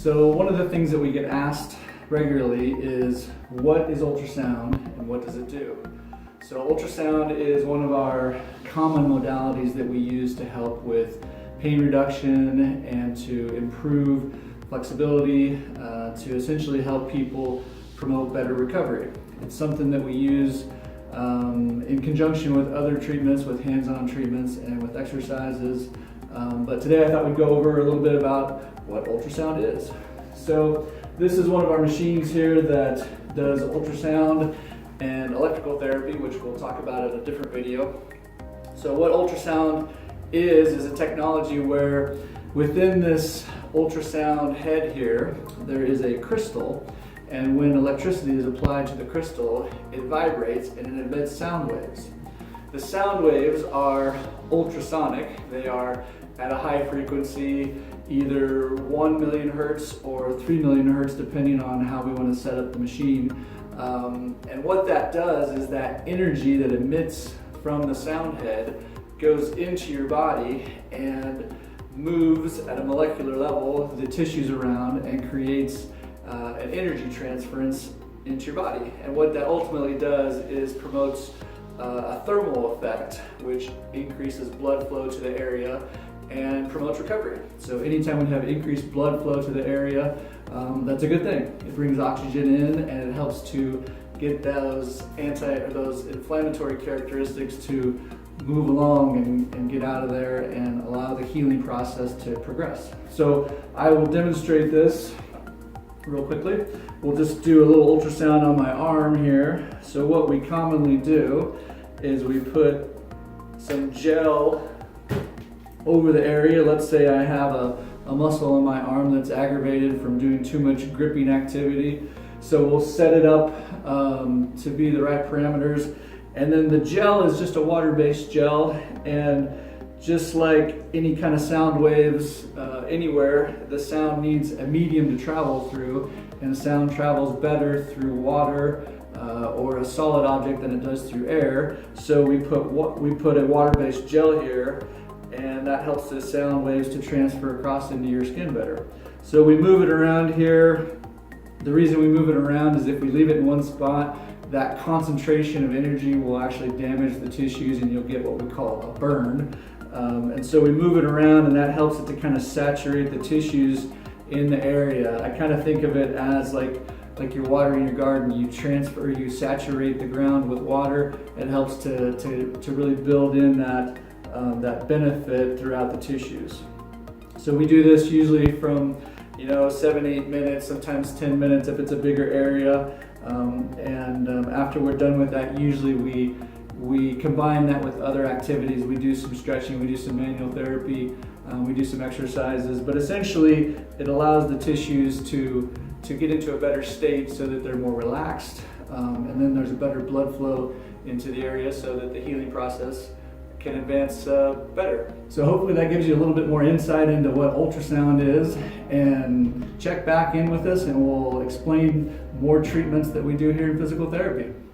So one of the things that we get asked regularly is, what is ultrasound and what does it do? So ultrasound is one of our common modalities that we use to help with pain reduction and to improve flexibility, to essentially help people promote better recovery. It's something that we use in conjunction with other treatments, with hands-on treatments and with exercises. But today I thought we'd go over a little bit about what ultrasound is. So this is one of our machines here that does ultrasound and electrical therapy, which we'll talk about in a different video. So what ultrasound is a technology where within this ultrasound head here, there is a crystal, and when electricity is applied to the crystal, it vibrates and it emits sound waves. The sound waves are ultrasonic. They are at a high frequency, either 1 million hertz or 3 million hertz, depending on how we want to set up the machine. And what that does is that energy that emits from the sound head goes into your body and moves at a molecular level the tissues around and creates an energy transference into your body. And what that ultimately does is promotes a thermal effect, which increases blood flow to the area and promotes recovery. So anytime we have increased blood flow to the area, that's a good thing. It brings oxygen in and it helps to get those inflammatory characteristics to move along and get out of there and allow the healing process to progress. So I will demonstrate this real quickly. We'll just do a little ultrasound on my arm here. So what we commonly do is we put some gel over the area. Let's say I have a muscle in my arm that's aggravated from doing too much gripping activity. So we'll set it up to be the right parameters. And then the gel is just a water-based gel, and just like any kind of sound waves anywhere, the sound needs a medium to travel through, and sound travels better through water or a solid object than it does through air. So we put a water-based gel here, and that helps the sound waves to transfer across into your skin better. So we move it around here. The reason we move it around is if we leave it in one spot, that concentration of energy will actually damage the tissues and you'll get what we call a burn. And so we move it around, and that helps it to kind of saturate the tissues in the area. I kind of think of it as like you're watering your garden. You saturate the ground with water. It helps to really build in that benefit throughout the tissues. So we do this usually from 7-8 minutes, sometimes 10 minutes if it's a bigger area. After we're done with that, usually we combine that with other activities. We do some stretching, we do some manual therapy, we do some exercises, but essentially it allows the tissues to get into a better state so that they're more relaxed, and then there's a better blood flow into the area so that the healing process can advance better. So hopefully that gives you a little bit more insight into what ultrasound is, and check back in with us and we'll explain more treatments that we do here in physical therapy.